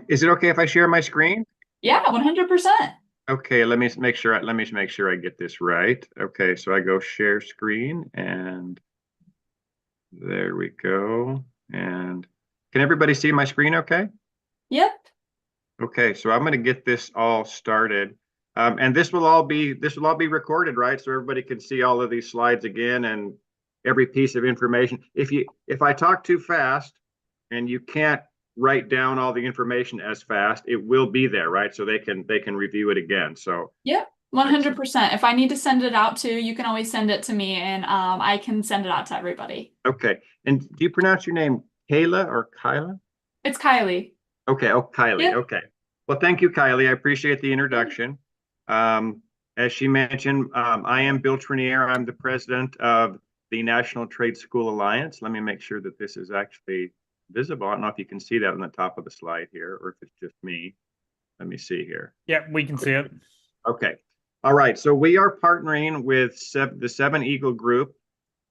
Is it okay if I share my screen? Yeah, 100%. Okay, let me make sure I get this right. Okay, so I go share screen and there we go. And can everybody see my screen okay? Yep. Okay, so I'm going to get this all started. And this will all be recorded, right? So everybody can see all of these slides again and every piece of information. If I talk too fast and you can't write down all the information as fast, it will be there, right? So they can review it again. So Yep. excellent. 100%. If I need to send it out to, you can always send it to me and I can send it out to everybody. Okay. And do you pronounce your name Kayla or Kyla? It's Kylie. Okay. Oh, Kylie. Yep. Okay. Well, thank you, Kylie. I appreciate the introduction. Um, as she mentioned, I am Bill Treneer. I'm the president of the National Trade School Alliance. Let me make sure that this is actually visible. I don't know if you can see that on the top of the slide here, or if it's just me. Let me see here. Yeah, we can see it. Okay. All right. So we are partnering with the Seven Eagle Group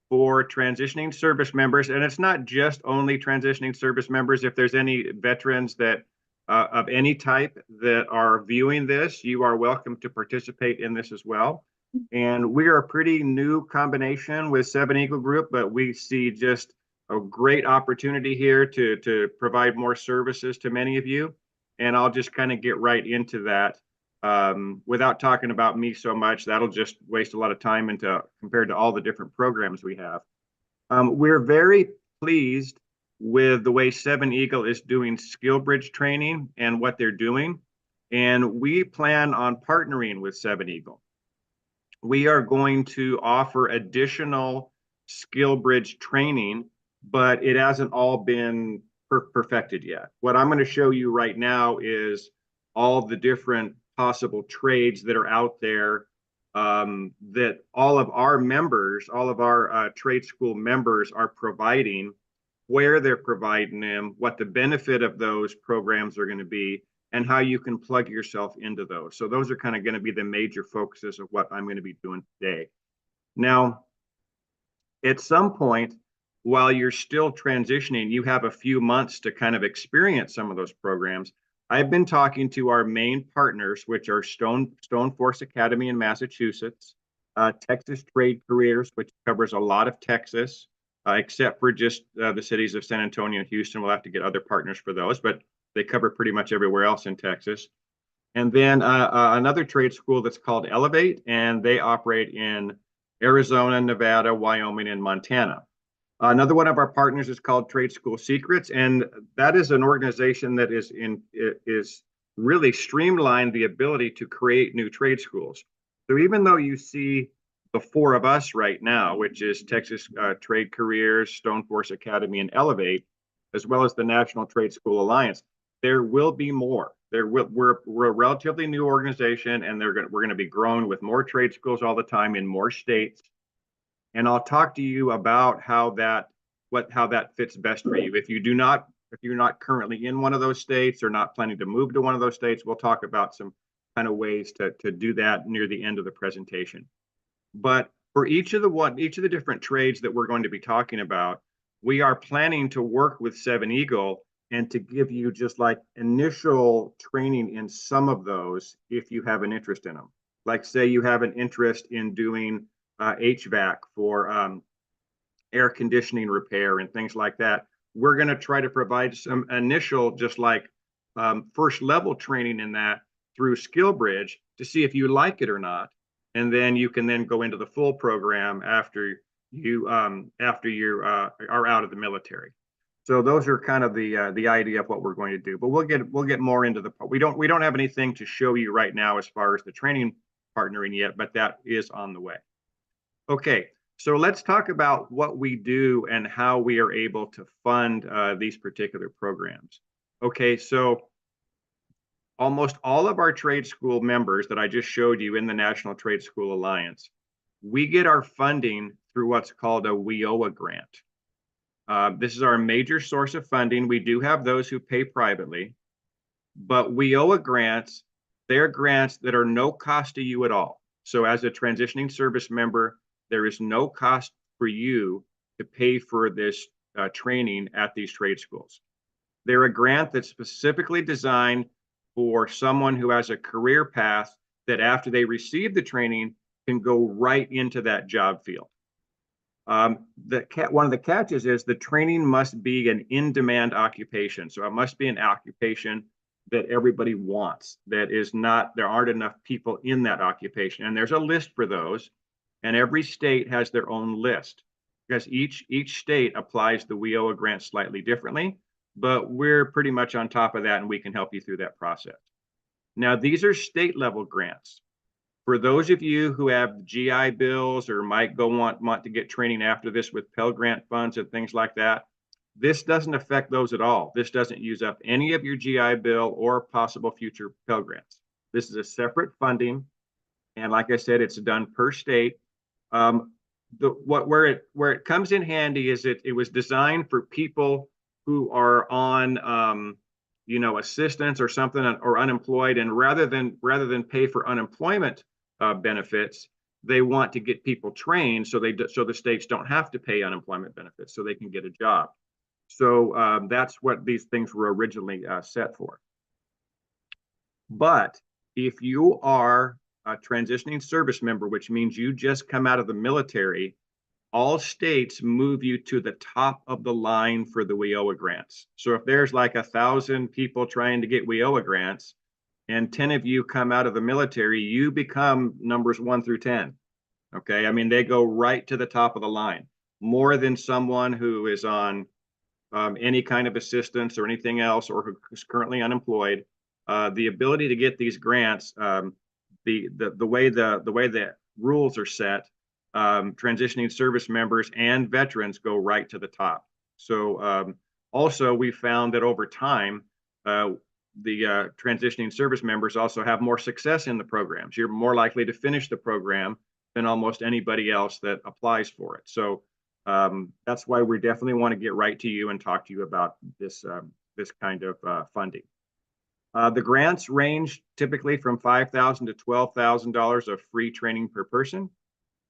for transitioning service members, and it's not just only transitioning service members. If there's any veterans that of any type that are viewing this, you are welcome to participate in this as well. And we are a pretty new combination with Seven Eagle Group, but we see just a great opportunity here to provide more services to many of you. And I'll just kind of get right into that without talking about me so much. That'll just waste a lot of time into compared to all the different programs we have. We're very pleased with the way Seven Eagle is doing skill bridge training and what they're doing. And we plan on partnering with Seven Eagle. We are going to offer additional skill bridge training, but it hasn't all been perfected yet. What I'm going to show you right now is all the different possible trades that are out there that all of our members, all of our trade school members are providing, where they're providing them, what the benefit of those programs are going to be, and how you can plug yourself into those. So those are kind of going to be the major focuses of what I'm going to be doing today. Now, at some point, while you're still transitioning, you have a few months to kind of experience some of those programs. I've been talking to our main partners, which are Stoneforth Academy in Massachusetts, Texas Trade Careers, which covers a lot of Texas, except for just the cities of San Antonio and Houston. We'll have to get other partners for those, but they cover pretty much everywhere else in Texas. And then another trade school that's called Elevate, and they operate in Arizona, Nevada, Wyoming, and Montana. Another one of our partners is called Trade School Secrets, and that is an organization that is really streamlined the ability to create new trade schools. So even though you see the four of us right now, which is Texas Trade Careers, Stoneforth Academy, and Elevate, as well as the National Trade School Alliance, there will be more. We're a relatively new organization, and we're going to be growing with more trade schools all the time in more states. And I'll talk to you about how that fits best for you. If you're not currently in one of those states or not planning to move to one of those states, we'll talk about some kind of ways to do that near the end of the presentation. But for each of the different trades that we're going to be talking about, we are planning to work with Seven Eagle and to give you just like initial training in some of those if you have an interest in them. Like say you have an interest in doing HVAC for air conditioning repair and things like that. We're going to try to provide some initial, just like first level training in that through SkillBridge to see if you like it or not, and then you can then go into the full program after you are out of the military. So those are kind of the idea of what we're going to do. But we'll get more into the we don't have anything to show you right now as far as the training partnering yet, but that is on the way. Okay, so let's talk about what we do and how we are able to fund these particular programs. Okay, so almost all of our trade school members that I just showed you in the National Trade School Alliance, we get our funding through what's called a WIOA grant. This is our major source of funding. We do have those who pay privately, but WIOA grants, they're grants that are no cost to you at all. So as a transitioning service member, there is no cost for you to pay for this training at these trade schools. They're a grant that's specifically designed for someone who has a career path that after they receive the training can go right into that job field. One of the catches is the training must be an in-demand occupation. So it must be an occupation that everybody wants, that is not, there aren't enough people in that occupation. And there's a list for those. And every state has their own list because each state applies the WIOA grant slightly differently, but we're pretty much on top of that and we can help you through that process. Now, these are state level grants. For those of you who have GI bills or might want to get training after this with Pell Grant funds and things like that, this doesn't affect those at all. This doesn't use up any of your GI Bill or possible future Pell Grants. This is a separate funding. And like I said, it's done per state. Where it comes in handy is it was designed for people who are on assistance or something or unemployed, and rather than pay for unemployment benefits, they want to get people trained so the states don't have to pay unemployment benefits so they can get a job. So that's what these things were originally set for. But if you are a transitioning service member, which means you just come out of the military, all states move you to the top of the line for the WIOA grants. So if there's like 1,000 people trying to get WIOA grants and 10 of you come out of the military, you become numbers 1 through 10. Okay. I mean, they go right to the top of the line, more than someone who is on any kind of assistance or anything else, or who is currently unemployed. The ability to get these grants, the way the rules are set, transitioning service members and veterans go right to the top. So also we found that over time, the transitioning service members also have more success in the programs. You're more likely to finish the program than almost anybody else that applies for it. So that's why we definitely want to get right to you and talk to you about this kind of funding. The grants range typically from $5,000 to $12,000 of free training per person,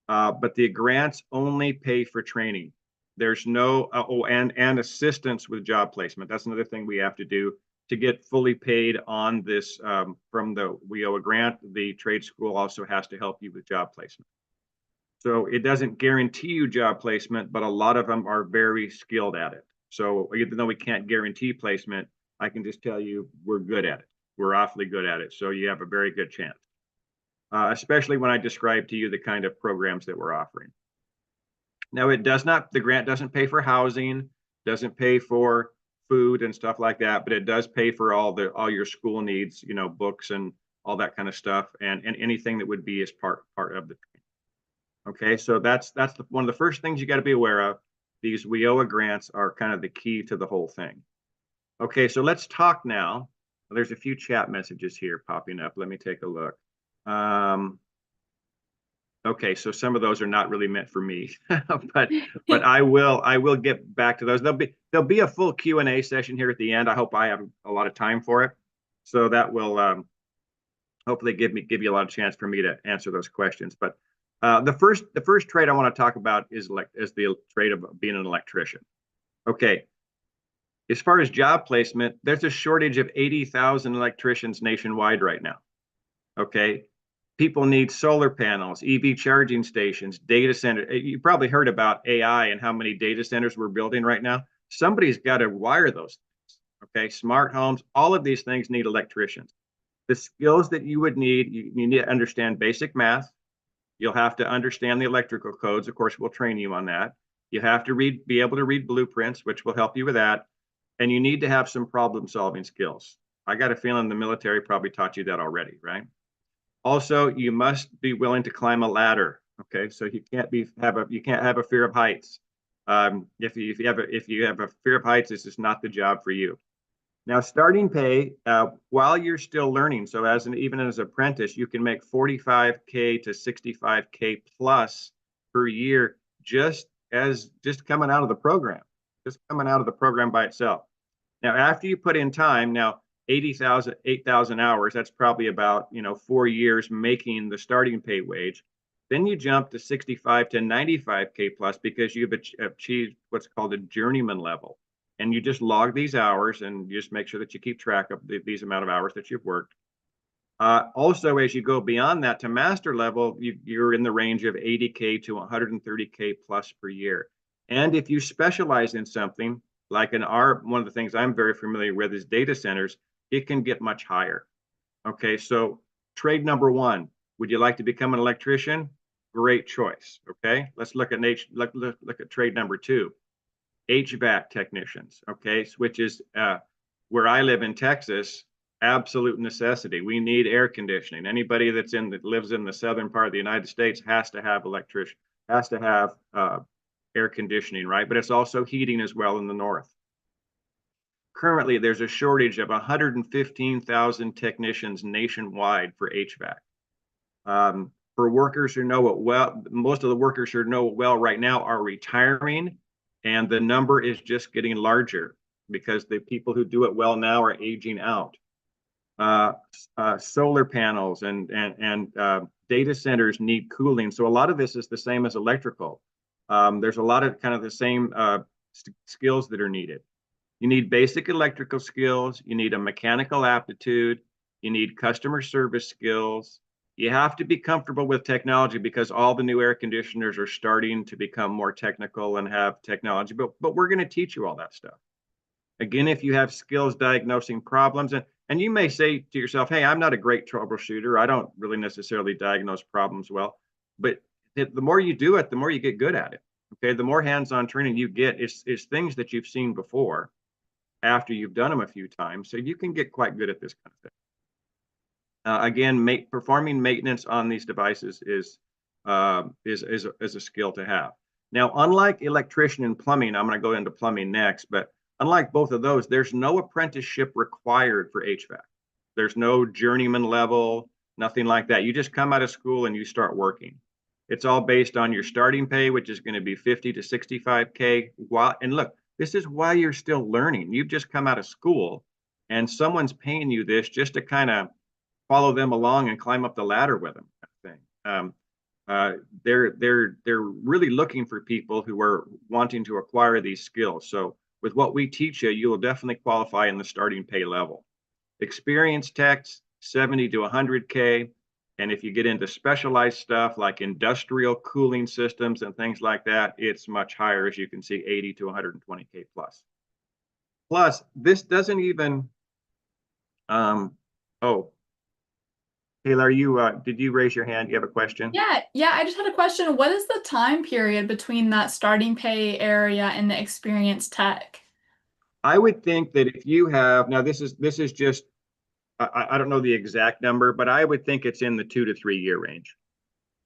but the grants only pay for training. There's no and assistance with job placement. That's another thing we have to do to get fully paid on this from the WIOA grant. The trade school also has to help you with job placement. So it doesn't guarantee you job placement, but a lot of them are very skilled at it. So even though we can't guarantee placement, I can just tell you we're good at it. We're awfully good at it. So you have a very good chance, especially when I describe to you the kind of programs that we're offering. Now, the grant doesn't pay for housing, doesn't pay for food and stuff like that, but it does pay for all your school needs, books and all that kind of stuff, and anything that would be as part of the training. Okay, so that's one of the first things you got to be aware of. These WIOA grants are kind of the key to the whole thing. Okay, so let's talk now. There's a few chat messages here popping up. Let me take a look. Okay, so some of those are not really meant for me, but I will get back to those. There'll be a full Q&A session here at the end. I hope I have a lot of time for it, so that will hopefully give you a lot of chance for me to answer those questions. But the first trade I want to talk about is the trade of being an electrician. Okay. As far as job placement, there's a shortage of 80,000 electricians nationwide right now. Okay. People need solar panels, EV charging stations, data centers. You probably heard about AI and how many data centers we're building right now. Somebody's got to wire those things. Okay. Smart homes, all of these things need electricians. The skills that you would need, you need to understand basic math. You'll have to understand the electrical codes. Of course, we'll train you on that. You have to be able to read blueprints, which will help you with that. And you need to have some problem-solving skills. I got a feeling the military probably taught you that already, right? Also, you must be willing to climb a ladder. Okay, so you can't have a fear of heights. If you have a fear of heights, this is not the job for you. Now, starting pay while you're still learning. So even as an apprentice, you can make $45K to $65K plus per year just coming out of the program, by itself. Now, after you put in time, 8,000 hours, that's probably about 4 years making the starting pay wage. Then you jump to 65 to 95K plus because you've achieved what's called a journeyman level. and you just log these hours and you just make sure that you keep track of these amount of hours that you've worked. Also, as you go beyond that to master level, you're in the range of 80K to 130K plus per year. And if you specialize in something, like one of the things I'm very familiar with is data centers, it can get much higher. Okay, so trade number one, would you like to become an electrician? Great choice. Okay, let's look at trade number two, HVAC technicians. Okay, which is where I live in Texas, absolute necessity. We need air conditioning. Anybody that lives in the southern part of the United States has to have air conditioning, right? But it's also heating as well in the north. Currently, there's a shortage of 115,000 technicians nationwide for HVAC. For workers who know it well, most of the workers who know it well right now are retiring, and the number is just getting larger because the people who do it well now are aging out. Solar panels and data centers need cooling. So a lot of this is the same as electrical. There's a lot of kind of the same skills that are needed. You need basic electrical skills. You need a mechanical aptitude. You need customer service skills. You have to be comfortable with technology because all the new air conditioners are starting to become more technical and have technology, but we're going to teach you all that stuff. Again, if you have skills diagnosing problems, and you may say to yourself, hey, I'm not a great troubleshooter. I don't really necessarily diagnose problems well, but the more you do it, the more you get good at it. Okay, the more hands-on training you get is things that you've seen before after you've done them a few times, so you can get quite good at this kind of thing. Again, performing maintenance on these devices is a skill to have. Now, unlike electrician and plumbing, I'm going to go into plumbing next, but unlike both of those, there's no apprenticeship required for HVAC. There's no journeyman level, nothing like that. You just come out of school and you start working. It's all based on your starting pay, which is going to be 50 to 65K. And look, this is why you're still learning. You've just come out of school and someone's paying you this just to kind of follow them along and climb up the ladder with them, kind of thing. They're really looking for people who are wanting to acquire these skills. So with what we teach you, you will definitely qualify in the starting pay level. Experienced techs, 70 to 100K. And if you get into specialized stuff like industrial cooling systems and things like that, it's much higher, as you can see, 80 to 120K plus. Plus, this doesn't even, Taylor, did you raise your hand? You have a question? Yeah, I just had a question. What is the time period between that starting pay area and the experienced tech? I would think that if you have, now this is just, I don't know the exact number, but I would think it's in the 2 to 3 year range.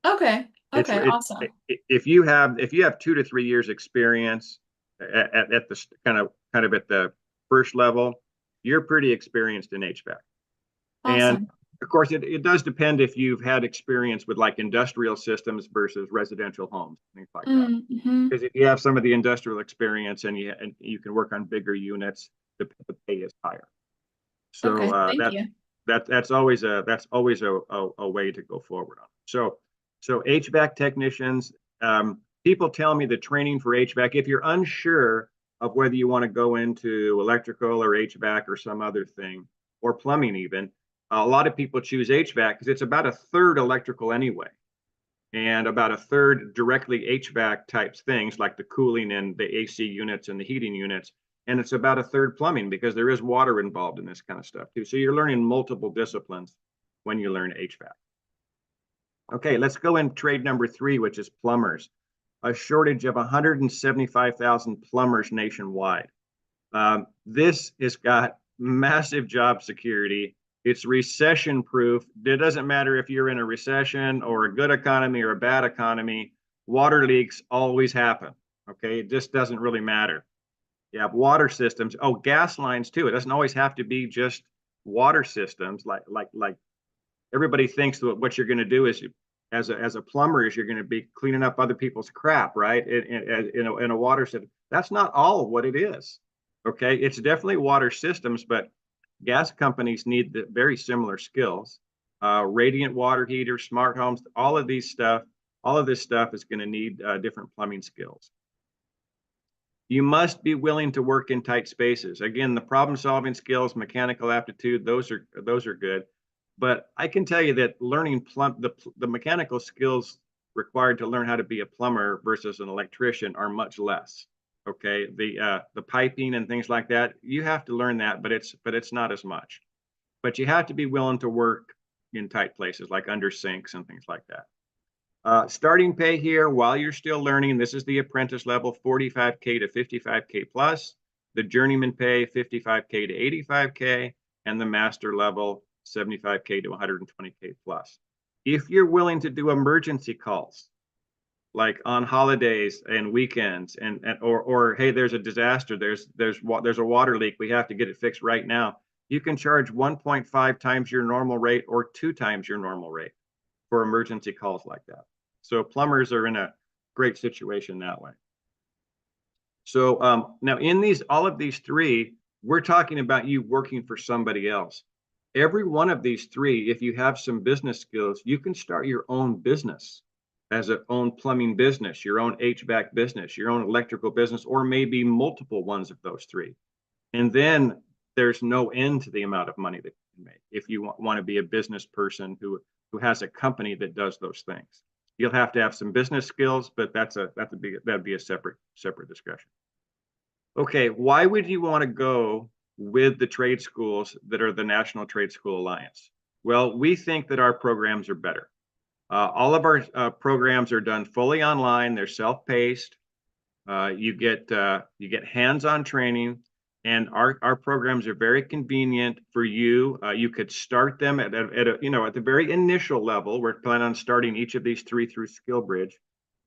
Okay, awesome. If you have 2 to 3 years experience at the kind of at the first level, you're pretty experienced in HVAC. Awesome. And of course, it does depend if you've had experience with like industrial systems versus residential homes, things like that. Because if you have some of the industrial experience and you can work on bigger units, the pay is higher. So Okay, thank you. that's always a way to go forward on. So HVAC technicians, people tell me the training for HVAC, if you're unsure of whether you want to go into electrical or HVAC or some other thing, or plumbing even, a lot of people choose HVAC because it's about a third electrical anyway, and about a third directly HVAC types things like the cooling and the AC units and the heating units. And it's about a third plumbing because there is water involved in this kind of stuff too. So you're learning multiple disciplines when you learn HVAC. Okay, let's go in trade number 3, which is plumbers. A shortage of 175,000 plumbers nationwide. This has got massive job security. It's recession proof. It doesn't matter if you're in a recession or a good economy or a bad economy. Water leaks always happen. Okay, it just doesn't really matter. You have water systems. Oh, gas lines too. It doesn't always have to be just water systems. Like everybody thinks that what you're going to do is, as a plumber, is you're going to be cleaning up other people's crap, right? In a water system. That's not all what it is. Okay, it's definitely water systems, but gas companies need the very similar skills. Radiant water heaters, smart homes, all of this stuff is going to need different plumbing skills. You must be willing to work in tight spaces. Again, the problem-solving skills, mechanical aptitude, those are good. But I can tell you that learning the mechanical skills required to learn how to be a plumber versus an electrician are much less. Okay, the piping and things like that, you have to learn that, but it's not as much. But you have to be willing to work in tight places like under sinks and things like that. Starting pay here while you're still learning, this is the apprentice level, 45K to 55K plus. The journeyman pay, 55K to 85K, and the master level, 75K to 120K plus. If you're willing to do emergency calls, like on holidays and weekends, or hey, there's a disaster, there's a water leak, we have to get it fixed right now, you can charge 1.5 times your normal rate or 2 times your normal rate for emergency calls like that. So plumbers are in a great situation that way. So now in all of these three, we're talking about you working for somebody else. Every one of these three, if you have some business skills, you can start your own business as an own plumbing business, your own HVAC business, your own electrical business, or maybe multiple ones of those three. And then there's no end to the amount of money that you can make if you want to be a business person who has a company that does those things. You'll have to have some business skills, but that'd be a separate discussion. Okay, why would you want to go with the trade schools that are the National Trade School Alliance? Well, we think that our programs are better. All of our programs are done fully online. They're self-paced. You get hands-on training, and our programs are very convenient for you. You could start them at the very initial level. We're planning on starting each of these three through SkillBridge,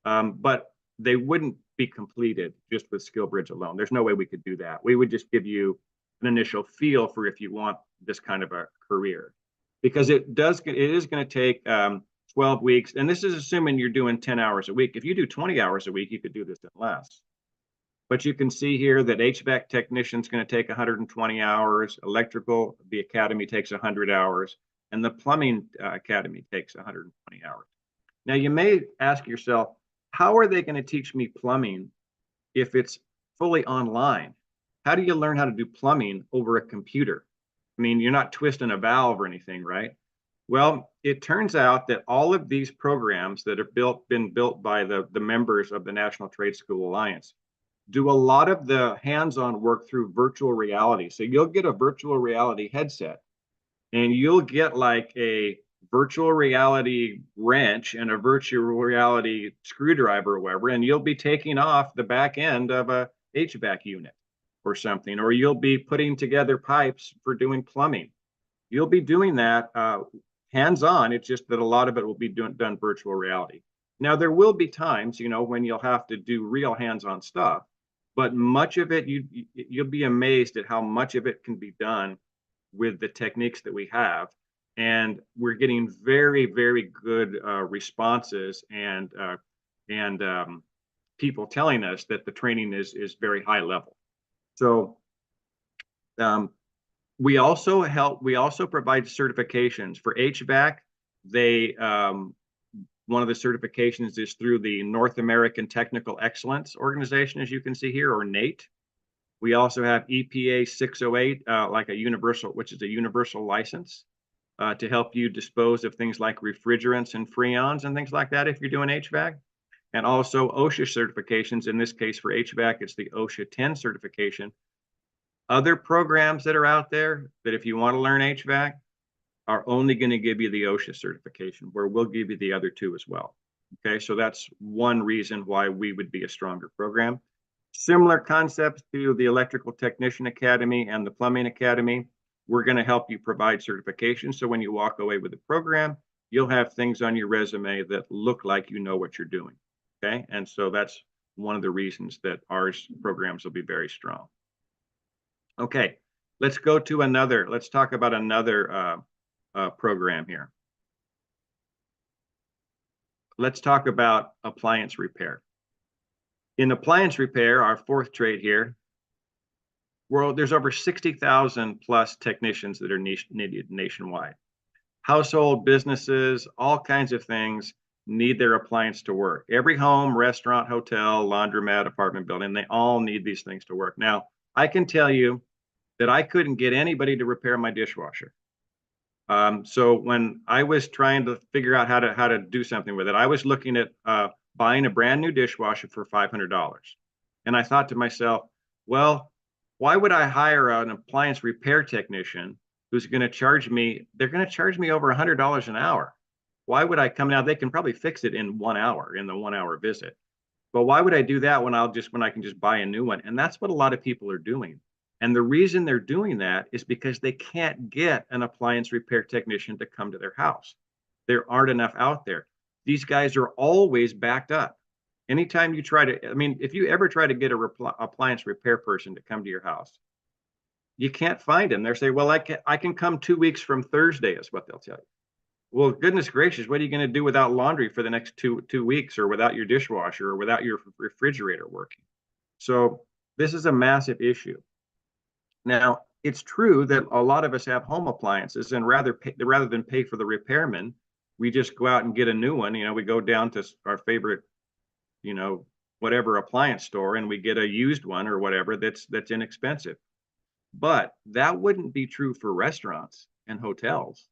but they wouldn't be completed just with SkillBridge alone. There's no way we could do that. We would just give you an initial feel for if you want this kind of a career, because it is going to take 12 weeks, and this is assuming you're doing 10 hours a week. If you do 20 hours a week, you could do this in less. But you can see here that HVAC technician is going to take 120 hours, electrical, the academy takes 100 hours, and the plumbing academy takes 120 hours. Now you may ask yourself, how are they going to teach me plumbing if it's fully online? How do you learn how to do plumbing over a computer? I mean, you're not twisting a valve or anything, right? Well, it turns out that all of these programs that have been built by the members of the National Trade School Alliance do a lot of the hands-on work through virtual reality. So you'll get a virtual reality headset, and you'll get like a virtual reality wrench and a virtual reality screwdriver or whatever, and you'll be taking off the back end of a HVAC unit or something, or you'll be putting together pipes for doing plumbing. You'll be doing that hands-on. It's just that a lot of it will be done virtual reality. Now, there will be times, when you'll have to do real hands-on stuff, but much of it, you'll be amazed at how much of it can be done with the techniques that we have. And we're getting very, very good responses and people telling us that the training is very high level. So we also provide certifications for HVAC. One of the certifications is through the North American Technical Excellence Organization, as you can see here, or NATE. We also have EPA 608, which is a universal license to help you dispose of things like refrigerants and freons and things like that if you're doing HVAC. And also OSHA certifications. In this case for HVAC, it's the OSHA 10 certification. Other programs that are out there that if you want to learn HVAC are only going to give you the OSHA certification, where we'll give you the other two as well. Okay, so that's one reason why we would be a stronger program. Similar concepts to the Electrical Technician Academy and the Plumbing Academy. We're going to help you provide certification. So when you walk away with the program, you'll have things on your resume that look like you know what you're doing. Okay, and so that's one of the reasons that our programs will be very strong. Okay, let's talk about another program here. Let's talk about appliance repair. In appliance repair, our fourth trade here, there's over 60,000 plus technicians that are needed nationwide. Household, businesses, all kinds of things. need their appliance to work. Every home, restaurant, hotel, laundromat, apartment building, they all need these things to work. Now, I can tell you that I couldn't get anybody to repair my dishwasher. So when I was trying to figure out how to do something with it, I was looking at buying a brand new dishwasher for $500. And I thought to myself, well, why would I hire an appliance repair technician who's going to charge me, they're going to charge me over $100 an hour. Why would I come now? They can probably fix it in 1 hour, in the 1 hour visit. But why would I do that when I can just buy a new one? And that's what a lot of people are doing. And the reason they're doing that is because they can't get an appliance repair technician to come to their house. There aren't enough out there. These guys are always backed up. Anytime you try to, I mean, if you ever try to get a appliance repair person to come to your house, you can't find them. They'll say, well, I can come 2 weeks from Thursday, is what they'll tell you. Well, goodness gracious, what are you going to do without laundry for the next two weeks, or without your dishwasher, or without your refrigerator working? So this is a massive issue. Now, it's true that a lot of us have home appliances, and rather than pay for the repairman, we just go out and get a new one. We go down to our favorite, whatever appliance store, and we get a used one or whatever that's inexpensive. But that wouldn't be true for restaurants and hotels.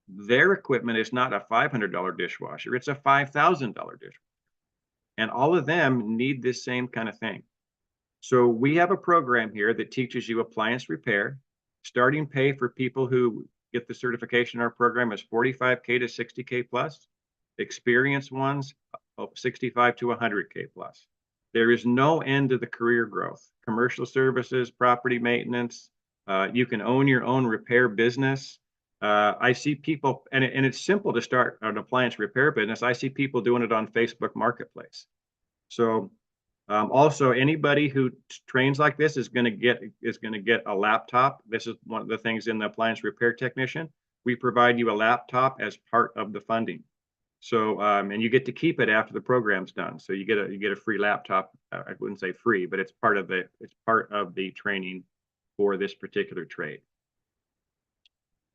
Their equipment is not a $500 dishwasher, it's a $5,000 dishwasher. And all of them need this same kind of thing. So we have a program here that teaches you appliance repair. Starting pay for people who get the certification in our program is $45K to $60K plus. Experienced ones, 65 to 100K plus. There is no end to the career growth. Commercial services, property maintenance, you can own your own repair business. I see people, and it's simple to start an appliance repair business. I see people doing it on Facebook Marketplace. So also, anybody who trains like this is going to get a laptop. This is one of the things in the appliance repair technician. We provide you a laptop as part of the funding. So and you get to keep it after the program's done. So you get a free laptop. I wouldn't say free, but it's part of the training for this particular trade.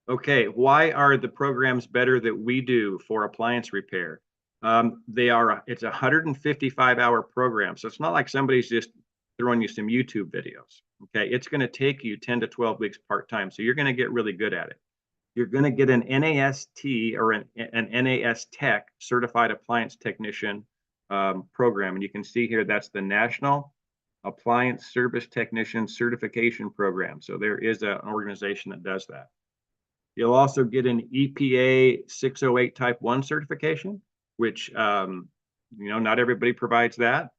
Okay, why are the programs better that we do for appliance repair? It's a 155-hour program. So it's not like somebody's just throwing you some YouTube videos. Okay, it's going to take you 10 to 12 weeks part-time. So you're going to get really good at it. You're going to get an NAST or an NAS Tech certified appliance technician program. And you can see here, that's the National Appliance Service Technician Certification Program. So there is an organization that does that. You'll also get an EPA 608 Type 1 certification, which, not everybody provides that.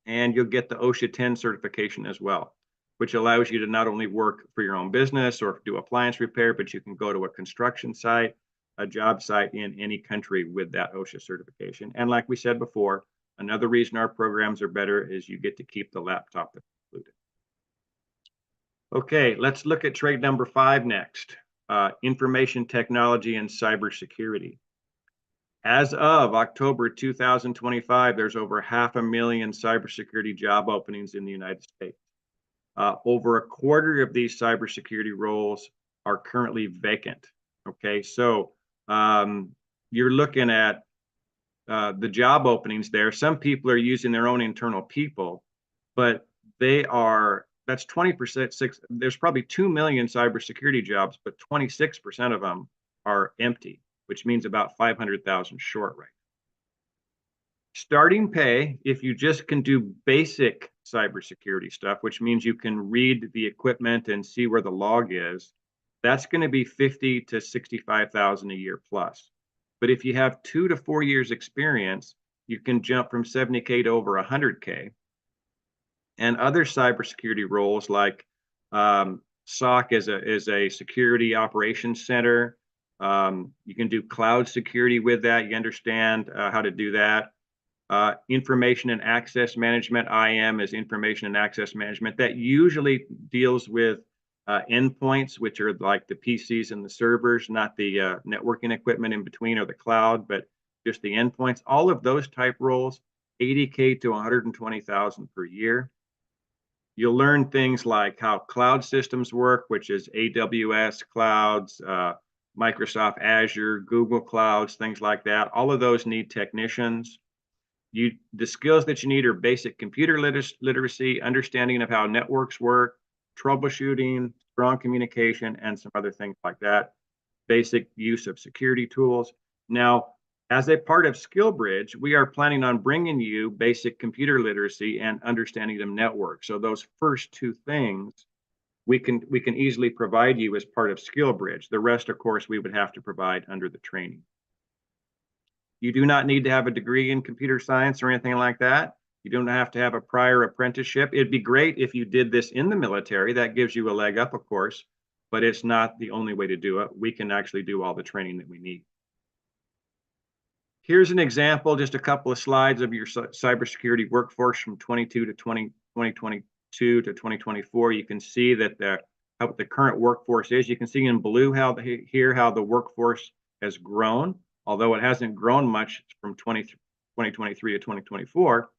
And you'll get the OSHA 10 certification as well, which allows you to not only work for your own business or do appliance repair, but you can go to a construction site, a job site in any country with that OSHA certification. And like we said before, another reason our programs are better is you get to keep the laptop included. Okay, let's look at trade number 5 next. Information technology and cybersecurity. As of October 2025, there's over 500,000 cybersecurity job openings in the United States. Over a quarter of these cybersecurity roles are currently vacant. Okay, so you're looking at the job openings there. Some people are using their own internal people, but that's 20%. There's probably 2 million cybersecurity jobs, but 26% of them are empty, which means about 500,000 short right now. Starting pay, if you just can do basic cybersecurity stuff, which means you can read the equipment and see where the log is, that's going to be 50 to 65,000 a year plus. But if you have 2 to 4 years experience, you can jump from 70K to over 100K. And other cybersecurity roles like SOC is a security operations center. You can do cloud security with that. You understand how to do that. Information and access management, IAM is information and access management. That usually deals with endpoints, which are like the PCs and the servers, not the networking equipment in between or the cloud, but just the endpoints. All of those type roles, 80K to 120,000 per year. You'll learn things like how cloud systems work, which is AWS clouds, Microsoft Azure, Google Clouds, things like that. All of those need technicians. The skills that you need are basic computer literacy, understanding of how networks work, troubleshooting, strong communication, and some other things like that. Basic use of security tools. Now, as a part of SkillBridge, we are planning on bringing you basic computer literacy and understanding of networks. So those first two things we can easily provide you as part of SkillBridge. The rest, of course, we would have to provide under the training. You do not need to have a degree in computer science or anything like that. You don't have to have a prior apprenticeship. It'd be great if you did this in the military. That gives you a leg up, of course, but it's not the only way to do it. We can actually do all the training that we need. Here's an example, just a couple of slides of your cybersecurity workforce from 2022 to 2024. You can see that how the current workforce is. You can see in blue how the workforce has grown, although it hasn't grown much from 2023 to 2024,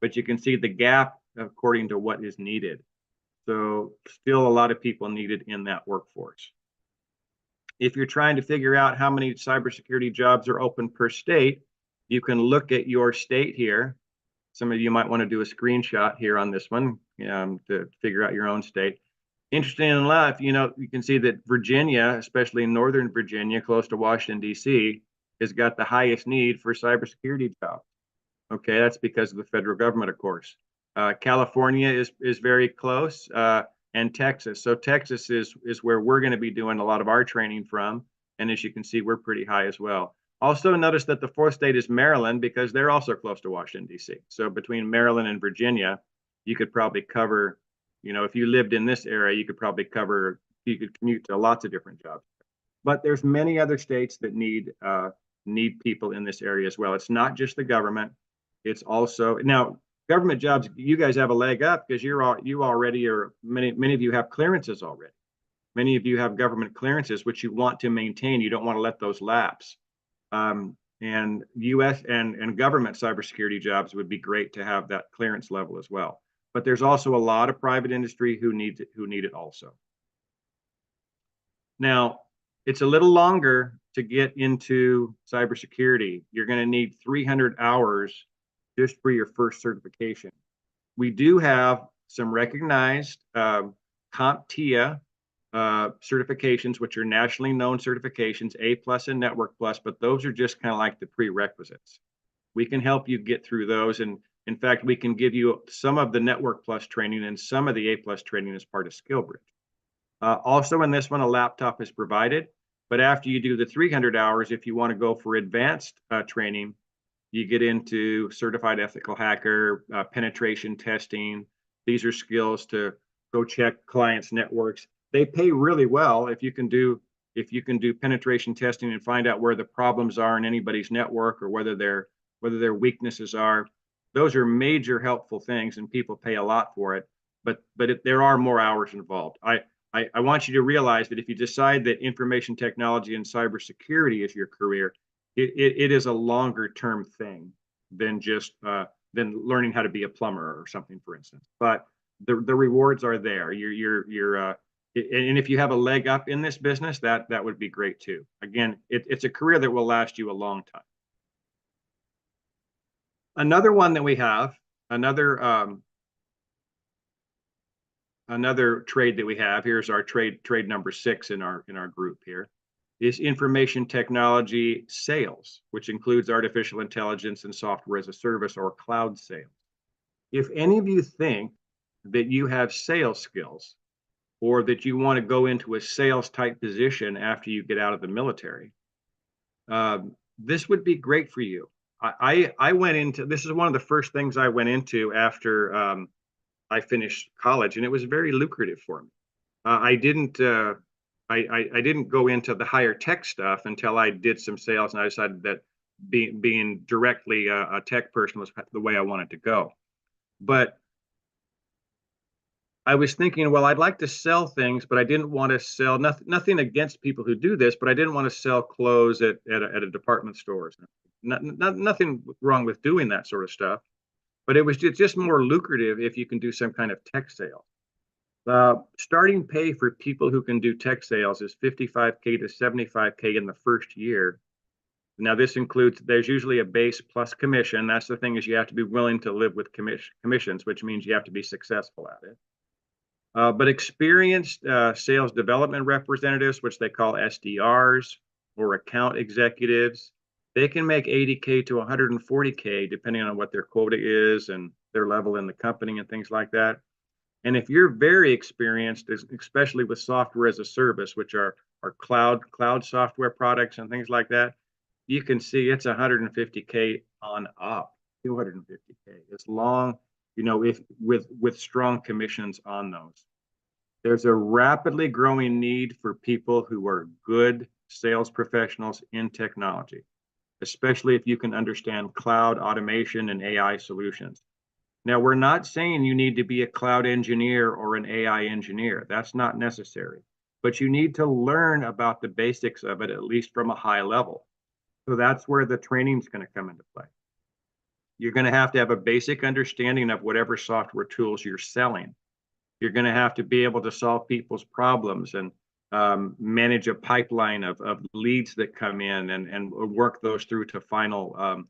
but you can see the gap according to what is needed. So still a lot of people needed in that workforce. If you're trying to figure out how many cybersecurity jobs are open per state, you can look at your state here. Some of you might want to do a screenshot here on this one to figure out your own state. Interesting enough, you can see that Virginia, especially in Northern Virginia, close to Washington, D.C., has got the highest need for cybersecurity jobs. Okay, that's because of the federal government, of course. California is very close, and Texas. So Texas is where we're going to be doing a lot of our training from. And as you can see, we're pretty high as well. Also notice that the fourth state is Maryland because they're also close to Washington, D.C. So between Maryland and Virginia, you could probably cover, if you lived in this area, you could commute to lots of different jobs. But there's many other states that need people in this area as well. It's not just the government. It's also, now, government jobs, you guys have a leg up because many of you have clearances already. Many of you have government clearances, which you want to maintain. You don't want to let those lapse. And U.S. and government cybersecurity jobs would be great to have that clearance level as well. But there's also a lot of private industry who need it also. Now, it's a little longer to get into cybersecurity. You're going to need 300 hours just for your first certification. We do have some recognized CompTIA certifications, which are nationally known certifications, A+ and Network+, but those are just kind of like the prerequisites. We can help you get through those. And in fact, we can give you some of the Network+ training and some of the A+ training as part of SkillBridge. Also in this one, a laptop is provided, but after you do the 300 hours, if you want to go for advanced training, you get into certified ethical hacker, penetration testing. These are skills to go check clients' networks. They pay really well if you can do penetration testing and find out where the problems are in anybody's network or whether their weaknesses are. Those are major helpful things, and people pay a lot for it. But there are more hours involved. I want you to realize that if you decide that information technology and cybersecurity is your career, it is a longer term thing than just than learning how to be a plumber or something, for instance. But the rewards are there. And if you have a leg up in this business, that would be great too. Again, it's a career that will last you a long time. Another one that we have, another trade that we have, here's our trade number 6 in our group here, is information technology sales, which includes artificial intelligence and software as a service or cloud sales. If any of you think that you have sales skills or that you want to go into a sales type position after you get out of the military, this would be great for you. I went into, this is one of the first things I went into after I finished college, and it was very lucrative for me. I didn't go into the higher tech stuff until I did some sales, and I decided that being directly a tech person was the way I wanted to go. But I was thinking, well, I'd like to sell things, but I didn't want to sell nothing against people who do this, but I didn't want to sell clothes at a department store. Nothing wrong with doing that sort of stuff, but it was just more lucrative if you can do some kind of tech sale. Starting pay for people who can do tech sales is 55K to 75K in the first year. Now, this includes, there's usually a base plus commission. That's the thing, is you have to be willing to live with commissions, which means you have to be successful at it. But experienced sales development representatives, which they call SDRs, or account executives, they can make 80K to 140K depending on what their quota is and their level in the company and things like that. And if you're very experienced, especially with software as a service, which are cloud software products and things like that, you can see it's 150K on up, 250K. As long, if with strong commissions on those. There's a rapidly growing need for people who are good sales professionals in technology, especially if you can understand cloud automation and AI solutions. Now, we're not saying you need to be a cloud engineer or an AI engineer. That's not necessary. But you need to learn about the basics of it, at least from a high level. So that's where the training is going to come into play. You're going to have a basic understanding of whatever software tools you're selling. You're going to have to be able to solve people's problems and manage a pipeline of leads that come in and work those through to final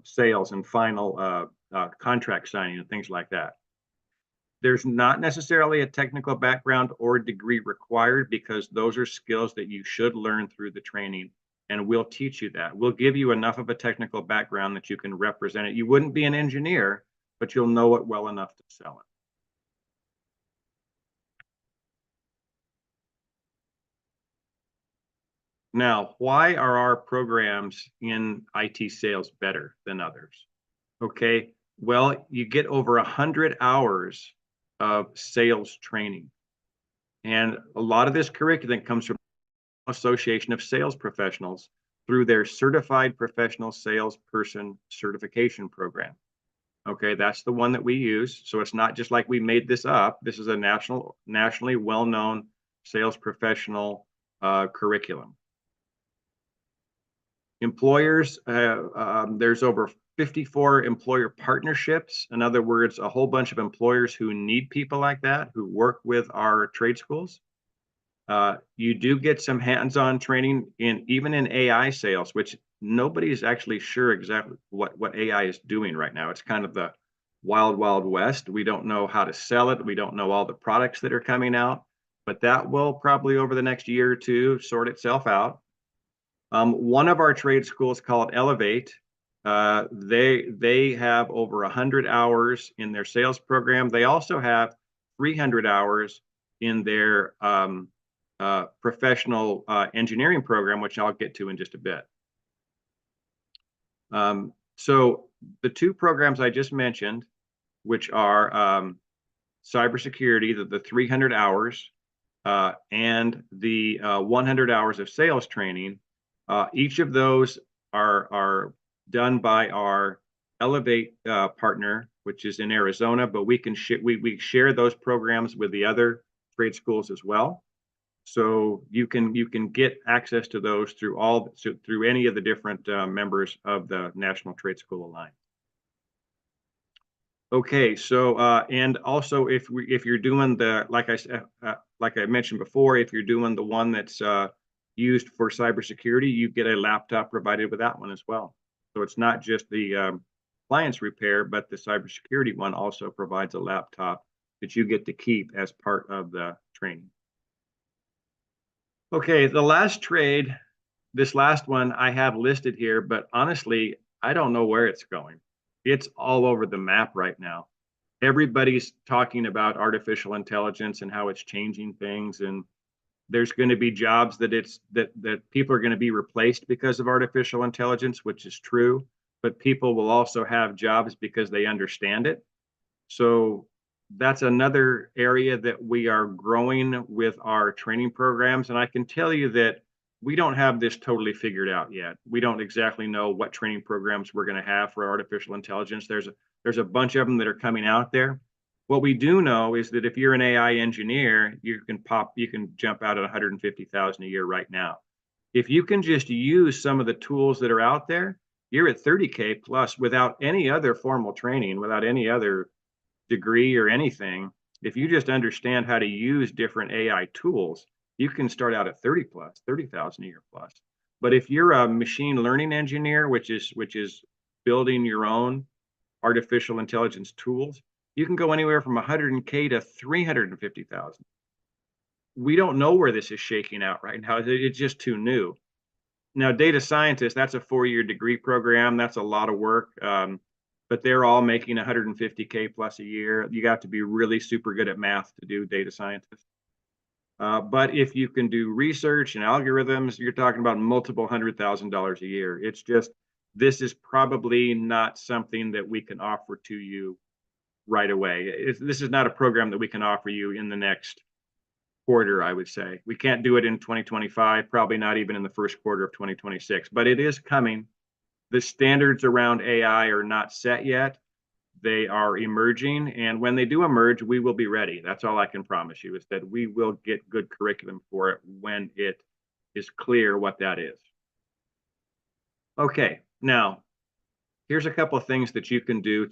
sales and final contract signing and things like that. There's not necessarily a technical background or degree required, because those are skills that you should learn through the training, and we'll teach you that. We'll give you enough of a technical background that you can represent it. You wouldn't be an engineer, but you'll know it well enough to sell it. Now, why are our programs in IT sales better than others? Okay, well, you get over 100 hours of sales training. And a lot of this curriculum comes from Association of Sales Professionals through their Certified Professional Salesperson Certification Program. Okay, that's the one that we use. So it's not just like we made this up. This is a nationally well-known sales professional curriculum. Employers, there's over 54 employer partnerships. In other words, a whole bunch of employers who need people like that, who work with our trade schools. You do get some hands-on training even in AI sales, which nobody's actually sure exactly what AI is doing right now. It's kind of the wild, wild west. We don't know how to sell it. We don't know all the products that are coming out, but that will probably over the next year or two sort itself out. One of our trade schools called Elevate, they have over 100 hours in their sales program. They also have 300 hours in their professional engineering program, which I'll get to in just a bit. So the two programs I just mentioned, which are cybersecurity, the 300 hours, and the 100 hours of sales training, each of those are done by our Elevate partner, which is in Arizona, but we share those programs with the other trade schools as well. So you can get access to those through any of the different members of the National Trade School Alliance. Okay, so and also if you're doing the, like I mentioned before, if you're doing the one that's used for cybersecurity, you get a laptop provided with that one as well. So it's not just the appliance repair, but the cybersecurity one also provides a laptop that you get to keep as part of the training. Okay, the last trade, this last one I have listed here, but honestly, I don't know where it's going. It's all over the map right now. Everybody's talking about artificial intelligence and how it's changing things, and there's going to be jobs that people are going to be replaced because of artificial intelligence, which is true, but people will also have jobs because they understand it. So that's another area that we are growing with our training programs. And I can tell you that we don't have this totally figured out yet. We don't exactly know what training programs we're going to have for artificial intelligence. There's a bunch of them that are coming out there. What we do know is that if you're an AI engineer, you can jump out at 150,000 a year right now. If you can just use some of the tools that are out there, you're at 30K plus without any other formal training, without any other degree or anything, if you just understand how to use different AI tools, you can start out at 30 plus, 30,000 a year plus. But if you're a machine learning engineer, which is building your own artificial intelligence tools, you can go anywhere from 100K to 350,000. We don't know where this is shaking out right now. It's just too new. Now, data scientists, that's a 4-year degree program. That's a lot of work. But they're all making 150K plus a year. You got to be really super good at math to do data scientists. But if you can do research and algorithms, you're talking about multiple $100,000 a year. It's just, this is probably not something that we can offer to you right away. This is not a program that we can offer you in the next quarter, I would say. We can't do it in 2025, probably not even in the first quarter of 2026, but it is coming. The standards around AI are not set yet. They are emerging, and when they do emerge, we will be ready. That's all I can promise you, is that we will get good curriculum for it when it is clear what that is. Okay, now here's a couple of things that you can do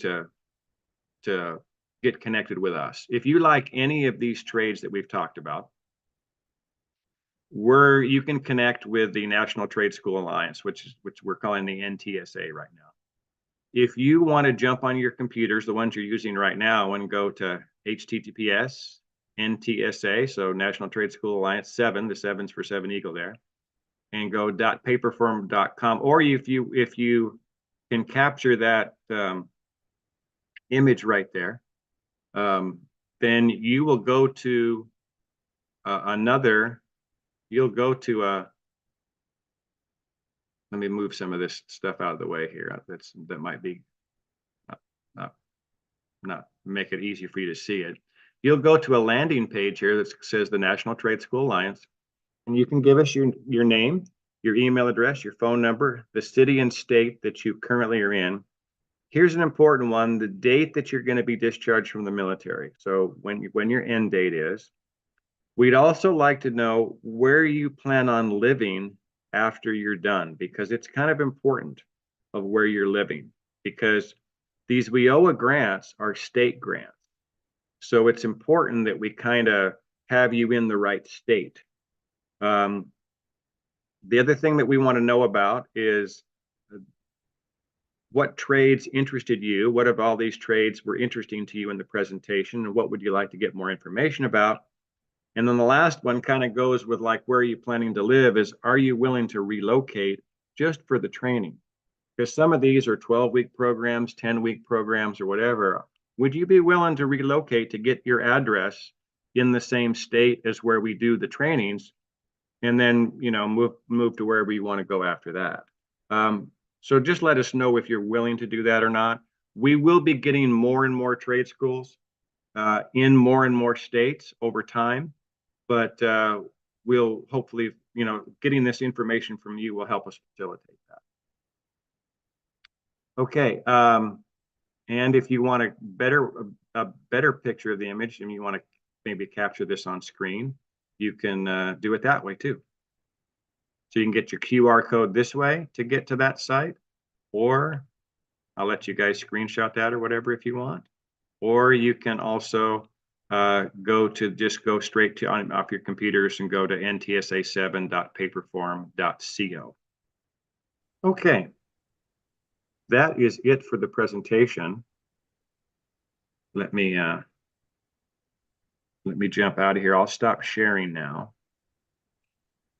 to get connected with us. If you like any of these trades that we've talked about, you can connect with the National Trade School Alliance, which we're calling the NTSA right now. If you want to jump on your computers, the ones you're using right now, and go to HTTPS NTSA, so National Trade School Alliance 7, the 7's for 7 Eagle there, and go .paperform.com, or if you can capture that image right there, then you will go to you'll go to let me move some of this stuff out of the way here. That might be not make it easy for you to see it. You'll go to a landing page here that says the National Trade School Alliance, and you can give us your name, your email address, your phone number, the city and state that you currently are in. Here's an important one: the date that you're going to be discharged from the military. So when your end date is. We'd also like to know where you plan on living after you're done, because it's kind of important of where you're living, because these WIOA grants are state grants. So it's important that we kind of have you in the right state. The other thing that we want to know about is what trades interested you, what of all these trades were interesting to you in the presentation, and what would you like to get more information about? And then the last one kind of goes with like, where are you planning to live, is are you willing to relocate just for the training? Because some of these are 12-week programs, 10-week programs, or whatever. Would you be willing to relocate to get your address in the same state as where we do the trainings, and then move to wherever you want to go after that? So just let us know if you're willing to do that or not. We will be getting more and more trade schools in more and more states over time. But we'll hopefully, getting this information from you will help us facilitate that. Okay, and if you want a better picture of the image, and you want to maybe capture this on screen, you can do it that way too. So you can get your QR code this way to get to that site, or I'll let you guys screenshot that or whatever if you want, or you can also go straight to off your computers and go to ntsa7.paperform.co. Okay, that is it for the presentation. Let me jump out of here. I'll stop sharing now,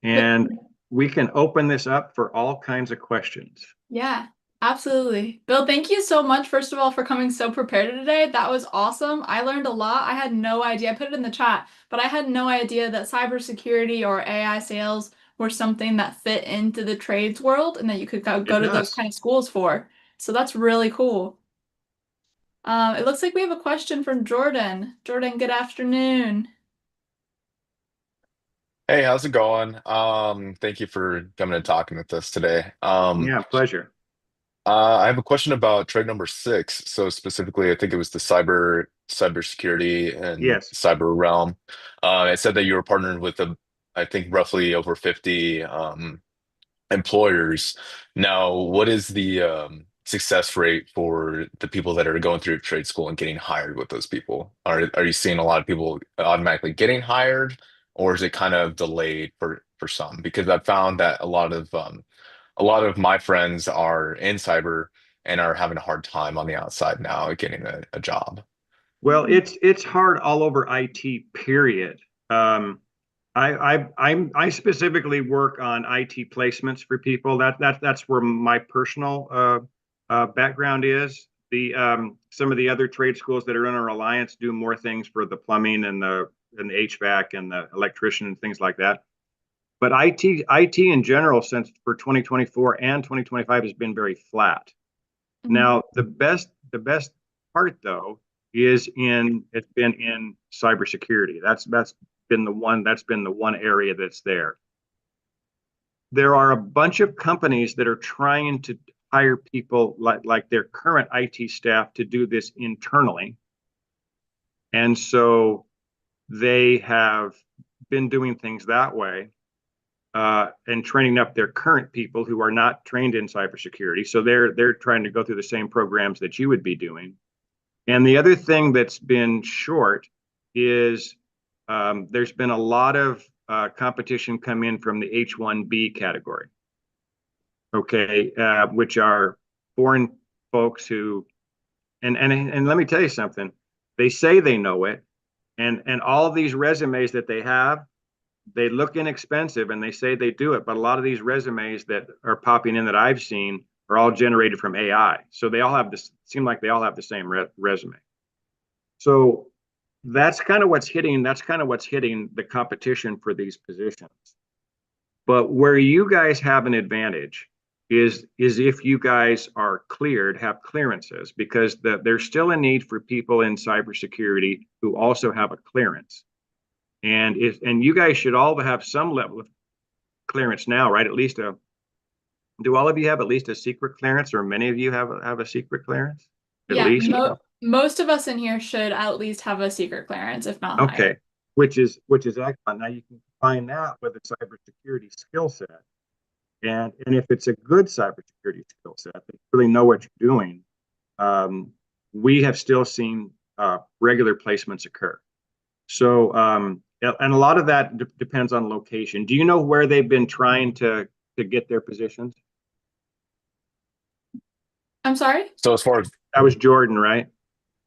and we can open this up for all kinds of questions. Yeah. Absolutely. Bill, thank you so much, first of all, for coming so prepared today. That was awesome. I learned a lot. I had no idea. I put it in the chat, but I had no idea that cybersecurity or AI sales were something that fit into the trades world and that you could go to those kind of schools for. So that's really cool. It looks like we have a question from Jordan. Jordan, good afternoon. Hey, how's it going? Thank you for coming and talking with us today. Yeah, pleasure. I have a question about trade number 6. So specifically, I think it was the cybersecurity and Yes. cyber realm. It said that you were partnered with I think roughly over 50 employers. Now, what is the success rate for the people that are going through trade school and getting hired with those people? Are you seeing a lot of people automatically getting hired, or is it kind of delayed for some? Because I've found that a lot of my friends are in cyber and are having a hard time on the outside now getting a job. Well, it's hard all over IT, period. I specifically work on IT placements for people. That's where my personal background is. The some of the other trade schools that are in our alliance do more things for the plumbing and the HVAC and the electrician and things like that. But IT in general, since for 2024 and 2025, has been very flat. Mhm. Now, the best part though is it's been in cybersecurity. That's been the one area that's there. There are a bunch of companies that are trying to hire people like their current IT staff to do this internally. And so they have been doing things that way, and training up their current people who are not trained in cybersecurity. So they're trying to go through the same programs that you would be doing. And the other thing that's been short is there's been a lot of competition come in from the H-1B category, okay, which are foreign folks who, and let me tell you something, they say they know it, and all of these resumes that they look inexpensive and they say they do it, but a lot of these resumes that are popping in that I've seen are all generated from AI. So they all have this, seem like they all have the same resume. So that's kind of what's hitting the competition for these positions. But where you guys have an advantage is if you guys are cleared, have clearances, because there's still a need for people in cybersecurity who also have a clearance. And you guys should all have some level of clearance now, right? At least do all of you have at least a secret clearance, or many of you have a secret clearance? At Yeah, least? most of us in here should at least have a secret clearance, if not higher. Okay. Which is excellent. Now you can combine that with a cybersecurity skill set. And if it's a good cybersecurity skill set, that you really know what you're doing, we have still seen regular placements occur. So, and a lot of that depends on location. Do you know where they've been trying to get their positions? I'm sorry? So as far as That was Jordan, right?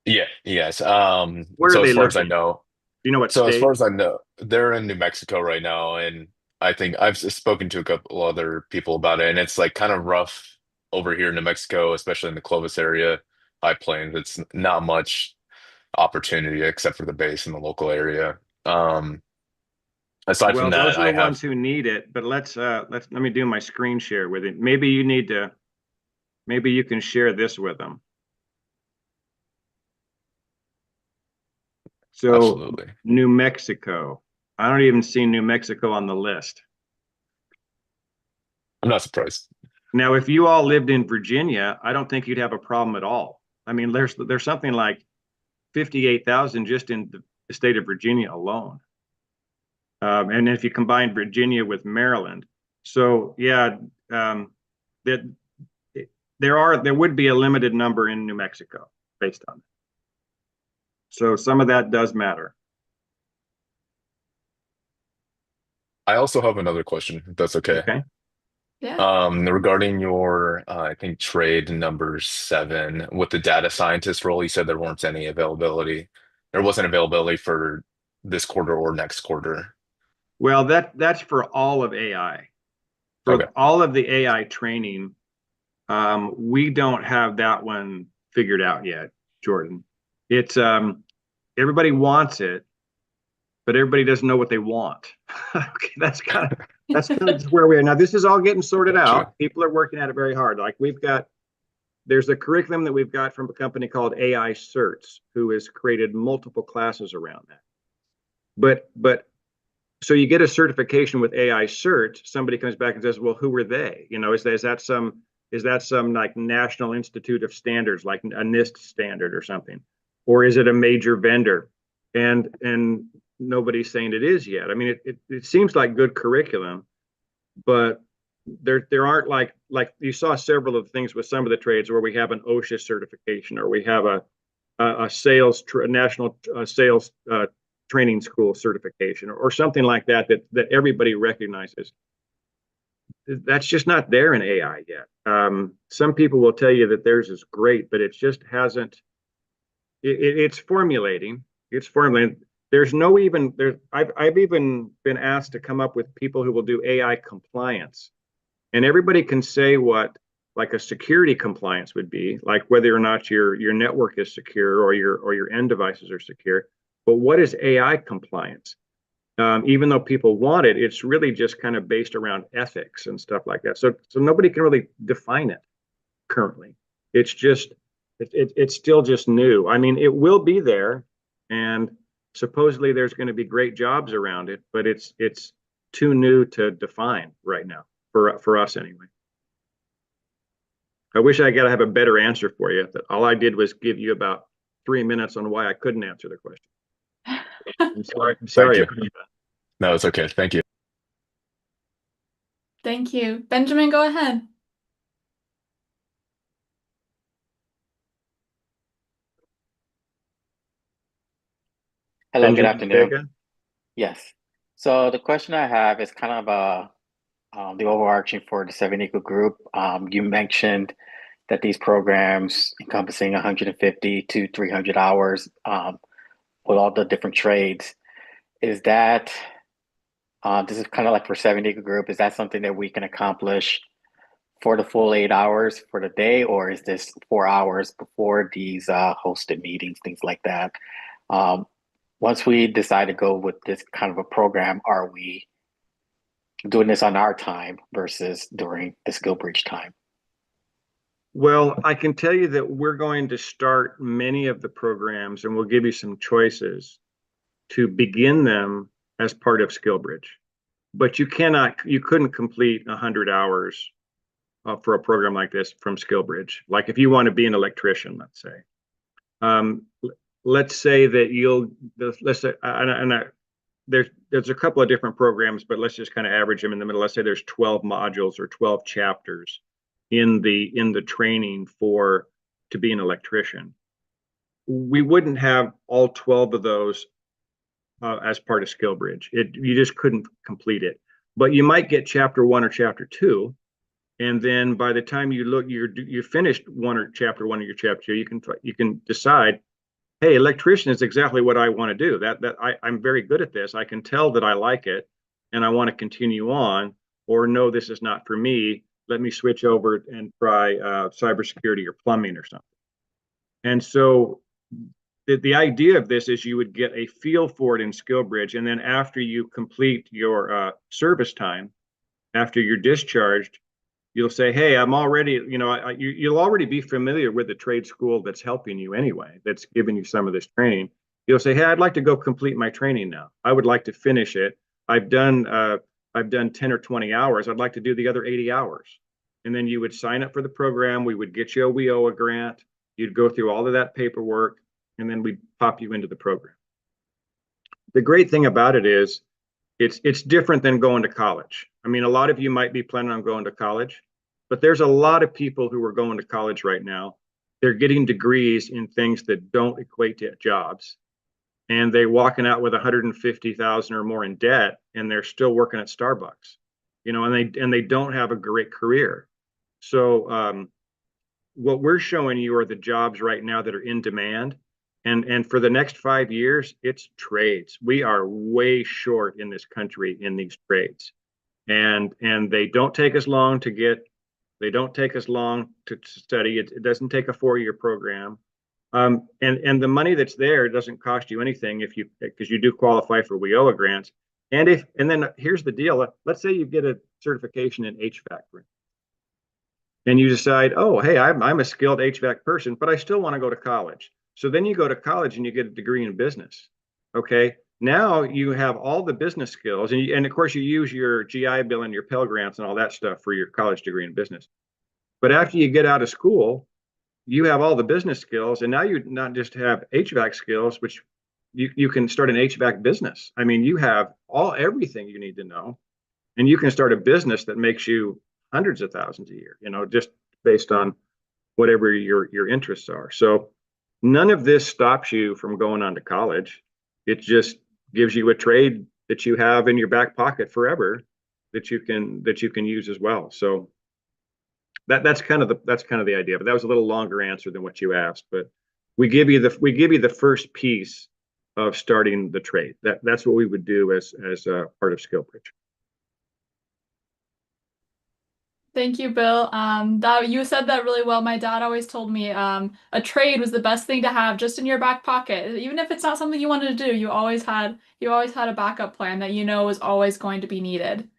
yeah, yes. Where are So as they far as I looking? know, Do you know what so as state? far as I know, they're in New Mexico right now, and I think I've spoken to a couple other people about it, and it's like kind of rough over here in New Mexico, especially in the Clovis area, High Plains. It's not much opportunity except for the base in the local area. Aside from Well, that, those are I the have ones who need it, but let me do my screen share with it. Maybe you can share this with them. So absolutely. New Mexico. I don't even see New Mexico on the list. I'm not surprised. Now, if you all lived in Virginia, I don't think you'd have a problem at all. I mean, there's something like 58,000 just in the state of Virginia alone. And if you combine Virginia with Maryland, so yeah, that there would be a limited number in New Mexico based on it. So some of that does matter. I also have another question, if that's okay. Okay. Yeah. Regarding your, I think trade number 7 with the data scientist role, you said there weren't any availability. There wasn't availability for this quarter or next quarter. Well, that's for all of AI. For Okay. all of the AI training, we don't have that one figured out yet, Jordan. It's everybody wants it, but everybody doesn't know what they want. Okay, that's kind of just where we are now. This is all getting sorted Gotcha. out. People are working at it very hard. Like there's a curriculum that we've got from a company called AI Certs, who has created multiple classes around that. But so you get a certification with AI Cert. Somebody comes back and says, "Well, who are they? You know, is that some like National Institute of Standards, like a NIST standard or something, or is it a major vendor?" And nobody's saying it is yet. I mean, it seems like good curriculum, but there aren't like you saw several of the things with some of the trades where we have an OSHA certification, or we have a national sales training school certification, or something like that everybody recognizes. That's just not there in AI yet. Some people will tell you that theirs is great, but it just hasn't. It's formulating. It's formulating. There's no even there. I've even been asked to come up with people who will do AI compliance, and everybody can say what like a security compliance would be, like whether or not your network is secure or your end devices are secure. But what is AI compliance? Even though people want it, it's really just kind of based around ethics and stuff like that. So nobody can really define it currently. It's just it's still just new. I mean, it will be there, and supposedly there's going to be great jobs around it, but it's too new to define right now for us anyway. I wish I could have a better answer for you. That all I did was give you about 3 minutes on why I couldn't answer the question. I'm sorry. I'm sorry. Thank you. No, it's okay. Thank you. Thank you. Benjamin, go ahead. Hello, good Benjamin afternoon. Vega? Yes. So the question I have is kind of the overarching for the Seven Eagle Group. You mentioned that these programs encompassing 150 to 300 hours with all the different trades. Is that this is kind of like for Seven Eagle Group? Is that something that we can accomplish for the full 8 hours for the day, or is this 4 hours before these hosted meetings, things like that? Once we decide to go with this kind of a program, are we doing this on our time versus during the skill bridge time? Well, I can tell you that we're going to start many of the programs, and we'll give you some choices to begin them as part of SkillBridge. But you couldn't complete 100 hours for a program like this from SkillBridge. Like if you want to be an electrician, let's say. Let's say that let's say, there's a couple of different programs, but let's just kind of average them in the middle. Let's say there's 12 modules or 12 chapters in the training to be an electrician. We wouldn't have all 12 of those as part of SkillBridge. You just couldn't complete it. But you might get chapter 1 or chapter 2, and then by the time you finished chapter 1 or your chapter 2, you can decide, hey, electrician is exactly what I want to do. I'm very good at this. I can tell that I like it, and I want to continue on. Or no, this is not for me. Let me switch over and try cybersecurity or plumbing or something. And so the idea of this is you would get a feel for it in SkillBridge, and then after you complete your service time, after you're discharged, you'll say, hey, I'm already, you'll already be familiar with the trade school that's helping you anyway, that's giving you some of this training. You'll say, hey, I'd like to go complete my training now. I would like to finish it. I've done 10 or 20 hours. I'd like to do the other 80 hours. And then you would sign up for the program. We would get you a WIOA grant. You'd go through all of that paperwork, and then we'd pop you into the program. The great thing about it is it's different than going to college. I mean, a lot of you might be planning on going to college, but there's a lot of people who are going to college right now. They're getting degrees in things that don't equate to jobs, and they're walking out with 150,000 or more in debt, and they're still working at Starbucks, and they don't have a great career. So what we're showing you are the jobs right now that are in demand. And for the next 5 years, it's trades. We are way short in this country in these trades. And they don't take as long to get, they don't take as long to study. It doesn't take a 4-year program. And the money that's there doesn't cost you anything because you do qualify for WIOA grants. And then here's the deal. Let's say you get a certification in HVAC, and you decide, oh, hey, I'm a skilled HVAC person, but I still want to go to college. So then you go to college and you get a degree in business. Okay, now you have all the business skills, and of course you use your GI Bill and your Pell Grants and all that stuff for your college degree in business. But after you get out of school, you have all the business skills, and now you not just have HVAC skills, which you can start an HVAC business. I mean, you have everything you need to know, and you can start a business that makes you hundreds of thousands a year, just based on whatever your interests are. So none of this stops you from going on to college. It just gives you a trade that you have in your back pocket forever that you can use as well. So that's kind of the idea. But that was a little longer answer than what you asked. But we give you the first piece of starting the trade. That's what we would do as a part of SkillBridge. Thank you, Bill. That you said that really well. My dad always told me a trade was the best thing to have just in your back pocket. Even if it's not something you wanted to do, you always had a backup plan that was always going to be needed.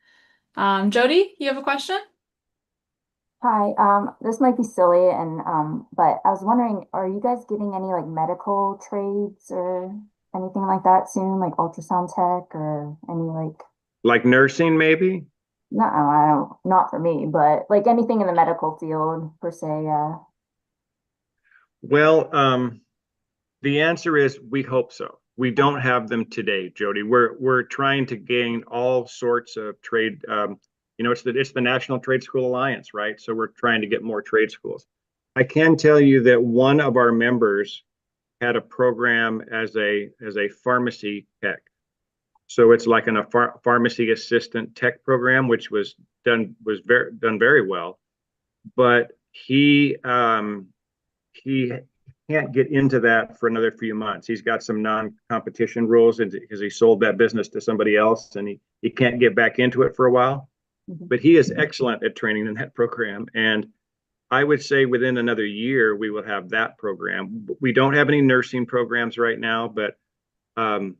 Jody, you have a question? Hi, this might be silly but I was wondering, are you guys getting any like medical trades or anything like that soon, like ultrasound tech or any like nursing, maybe? no, not for me, but like anything in the medical field per se, Well, the answer is we hope so. We don't have them today, Jody. We're trying to gain all sorts of trade. It's the National Trade School Alliance, right? So we're trying to get more trade schools. I can tell you that one of our members had a program as a pharmacy tech. So it's like a pharmacy assistant tech program, which was done very well. But he can't get into that for another few months. He's got some non-competition rules because he sold that business to somebody else, and he can't get back into it for a while. But he is excellent at training in that program, and I would say within another year we will have that program. We don't have any nursing programs right now, but what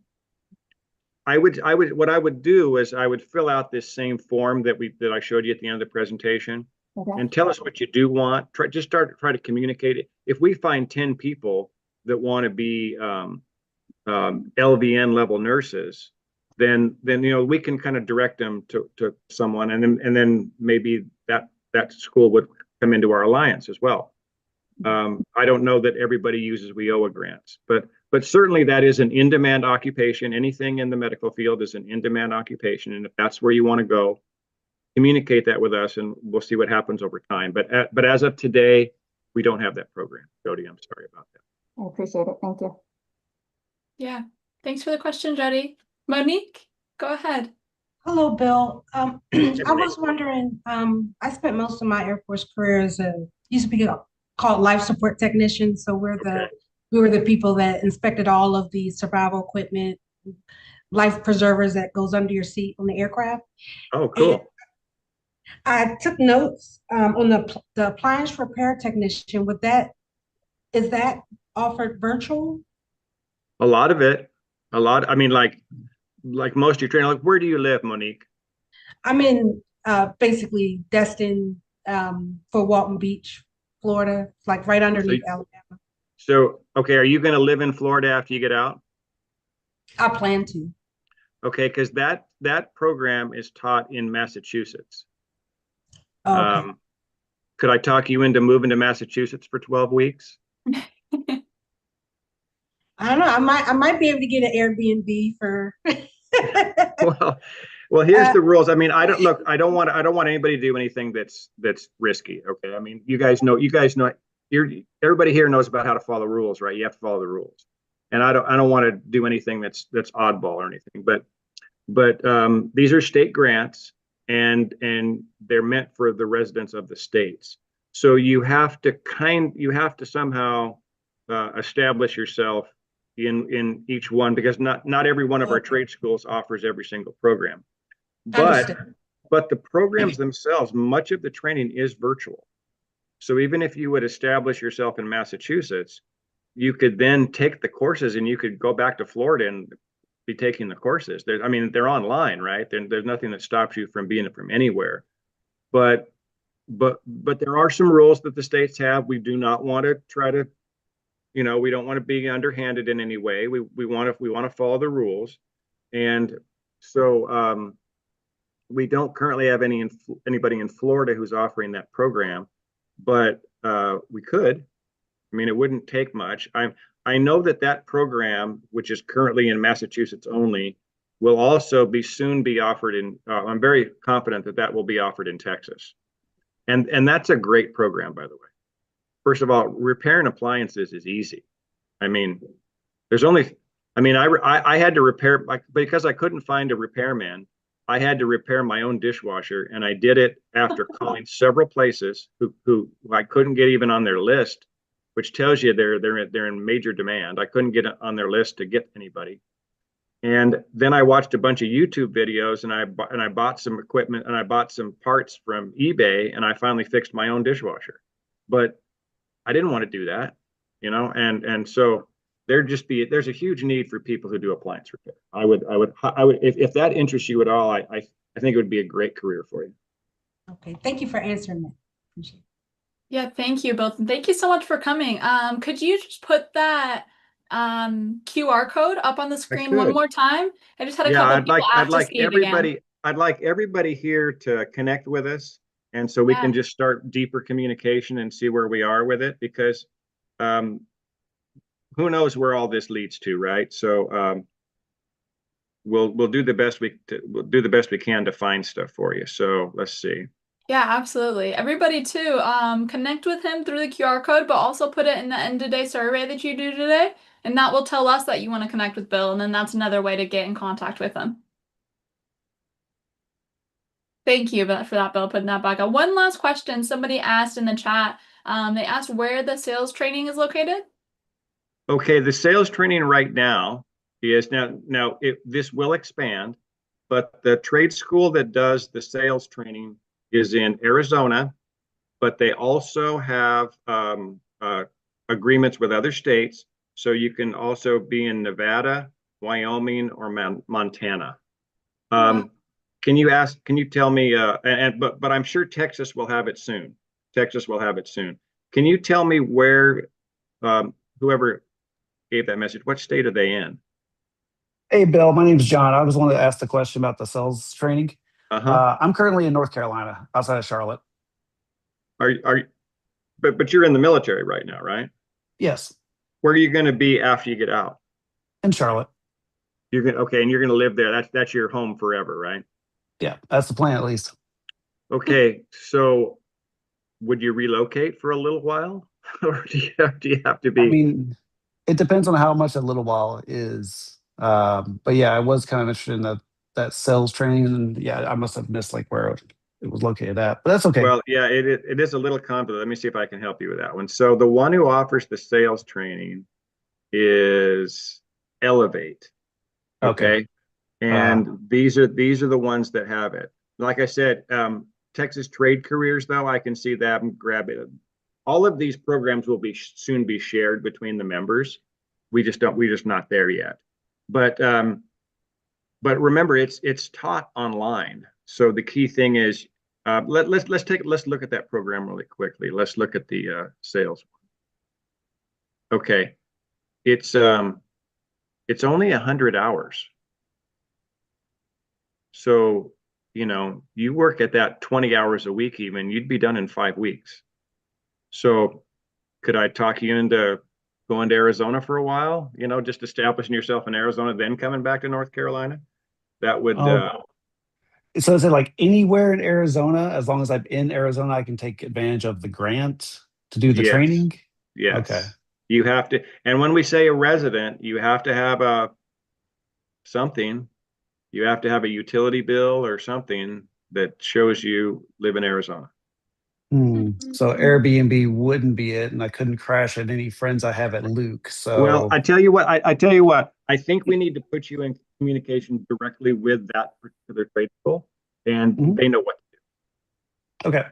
I would do is I would fill out this same form that I showed you at the end of the presentation, okay. and tell us what you do want. Try to communicate it. If we find 10 people that want to be LVN level nurses, then we can kind of direct them to someone, and then maybe that school would come into our alliance as well. I don't know that everybody uses WIOA grants, but certainly that is an in-demand occupation. Anything in the medical field is an in-demand occupation, and if that's where you want to go, communicate that with us, and we'll see what happens over time. But as of today, we don't have that program. Jody, I'm sorry about that. I appreciate it. Thank you. Yeah, thanks for the question, Jody. Monique, go ahead. Hello, Bill. I was wondering, I spent most of my Air Force career as used to be called life support technician. So we were the people that inspected all of the survival equipment, life preservers that goes under your seat on the aircraft. Oh, cool. And I took notes on the appliance repair technician. Is that offered virtual? A lot of it. I mean, like most of your training. Like, where do you live, Monique? I'm in basically Destin, for Walton Beach, Florida, like right underneath Alabama. So, okay, are you going to live in Florida after you get out? I plan to. Okay, because that program is taught in Massachusetts. Okay. Could I talk you into moving to Massachusetts for 12 weeks? I don't know. I might be able to get an Airbnb for. Well, here's the rules. I mean, I don't want anybody to do anything that's risky. Okay. I mean, you guys know, everybody here knows about how to follow the rules, right? You have to follow the rules. And I don't want to do anything that's oddball or anything, but these are state grants, and they're meant for the residents of the states. So you have to somehow establish yourself in each one, because not every one of our trade schools offers every single program. But the programs themselves, much of the training is virtual. So even if you would establish yourself in Massachusetts, you could then take the courses, and you could go back to Florida and be taking the courses. They're online, right? There's nothing that stops you from being from anywhere. But there are some rules that the states have. We do not want to try to, we don't want to be underhanded in any way. We want to follow the rules. And so we don't currently have anybody in Florida who's offering that program, but we could. I mean, it wouldn't take much. I know that program, which is currently in Massachusetts only, will also soon be offered in. I'm very confident that will be offered in Texas. And that's a great program, by the way. First of all, repairing appliances is easy. I mean, there's only, I mean, I had to repair, because I couldn't find a repairman, I had to repair my own dishwasher, and I did it after calling several places who I couldn't get even on their list, which tells you they're in major demand. I couldn't get on their list to get anybody. And then I watched a bunch of YouTube videos, and I bought some equipment, and I bought some parts from eBay, and I finally fixed my own dishwasher. But I didn't want to do that, and so there's a huge need for people who do appliance repair. I would if that interests you at all, I think it would be a great career for you. Okay, thank you for answering that. Appreciate it. Yeah, thank you both. And thank you so much for coming. Could you just put that QR code up on the screen one could. more time? I just had a Yeah, couple people ask to see it again. I'd like everybody here to connect with us, and so we Yeah. can just start deeper communication and see where we are with it, because who knows where all this leads to, right? So we'll do the best we can to find stuff for you. So let's see. Yeah, absolutely. Everybody too, connect with him through the QR code, but also put it in the end of day survey that you do today, and that will tell us that you want to connect with Bill, and then that's another way to get in contact with him. Thank you for that, Bill, putting that back up. One last question somebody asked in the chat. They asked where the sales training is located. Okay, the sales training right now is this will expand, but the trade school that does the sales training is in Arizona, but they also have agreements with other states. So you can also be in Nevada, Wyoming, or Montana. Can you tell me, but I'm sure Texas will have it soon. Can you tell me where, whoever gave that message, what state are they in? Hey, Bill, my name's John. I just wanted to ask the question about the sales training. Uh-huh. I'm currently in North Carolina, outside of Charlotte. But you're in the military right now, right? Yes, Where are you going to be after you get out? in Charlotte. Okay, and you're going to live there. That's your home forever, right? Yeah, that's the plan at least. Okay, so would you relocate for a little while, or do you have to be? I mean, it depends on how much a little while is. But yeah, I was kind of interested in that sales training, and yeah, I must have missed like where it was located at, but that's okay. Well, yeah, it is a little complicated. Let me see if I can help you with that one. So the one who offers the sales training is Elevate. Okay. And these are the ones that have it. Like I said, Texas Trade Careers, though, I can see that and grab it. All of these programs will soon be shared between the members. We're just not there yet. But remember, it's taught online. So the key thing is, let's look at that program really quickly. Let's look at the sales one. Okay, it's only 100 hours. So, you work at that 20 hours a week, even you'd be done in 5 weeks. So could I talk you into going to Arizona for a while, just establishing yourself in Arizona, then coming back to North Carolina? That would, so is it like anywhere in Arizona, as long as I'm in Arizona, I can take advantage of the grant to do the Yes. training? yes. Okay. You have to, and when we say a resident, you have to have something. You have to have a utility bill or something that shows you live in Arizona. So Airbnb wouldn't be it, and I couldn't crash at any friends I have at Luke. So Well, I tell you what, I think we need to put you in communication directly with that particular trade school, and they know what to do. okay.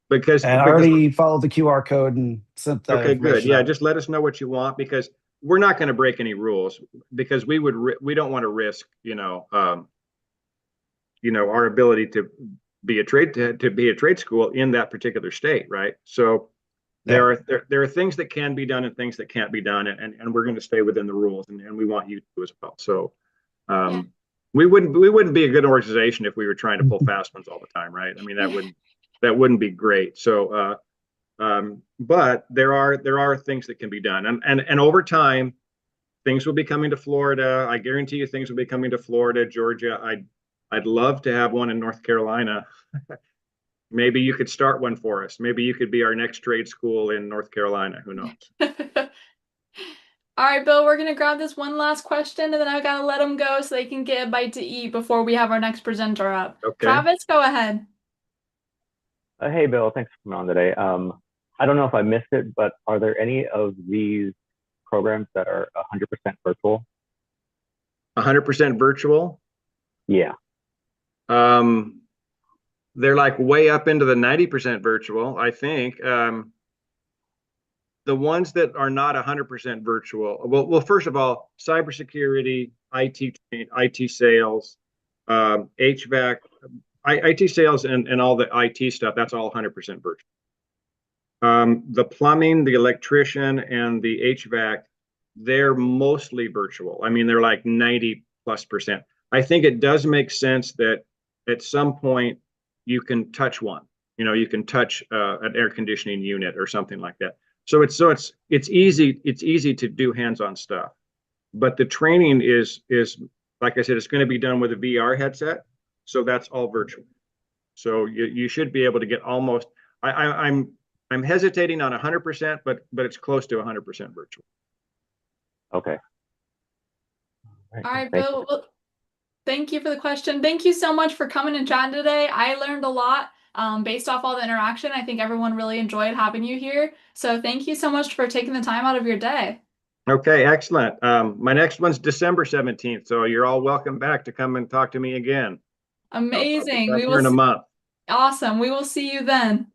Because And I already followed the QR code and sent the okay, good. information Yeah, out. just let us know what you want, because we're not going to break any rules, because we don't want to risk, our ability to be a trade school in that particular state, right? So there are things that can be done and things that can't be done, and we're going to stay within the rules, and we want you to as well. So we wouldn't be a good organization if we were trying to pull fast ones all the time, right? I mean, that wouldn't be great. So but there are things that can be done, and over time things will be coming to Florida. I guarantee you things will be coming to Florida, Georgia. I'd love to have one in North Carolina. Maybe you could start one for us. Maybe you could be our next trade school in North Carolina. Who knows? All right, Bill, we're gonna grab this one last question and then I gotta let them go so they can get a bite to eat before we have our next presenter up. Okay. Travis, go ahead. Hey, Bill, thanks for coming on today. I don't know if I missed it, but are there any of these programs that are 100% virtual? 100% virtual? Yeah. They're like way up into the 90% virtual, I think. The ones that are not 100% virtual, well, first of all, cybersecurity, IT sales, HVAC, IT sales, and all the IT stuff, that's all 100% virtual. The plumbing, the electrician, and the HVAC, they're mostly virtual. I mean, they're like 90+%. I think it does make sense that at some point you can touch one. You can touch an air conditioning unit or something like that. So it's easy to do hands-on stuff. But the training is like I said, it's going to be done with a VR headset. So that's all virtual. So you should be able to get almost. I'm hesitating on 100%, but it's close to 100% virtual. Okay. All right, Bill. Well, thank you for the question. Thank you so much for coming and chatting today. I learned a lot based off all the interaction. I think everyone really enjoyed having you here. So thank you so much for taking the time out of your day. Okay, excellent. My next one's December 17th. So you're all welcome back to come and talk to me again. Amazing. I'll be back here in a month. Awesome. We will see you then.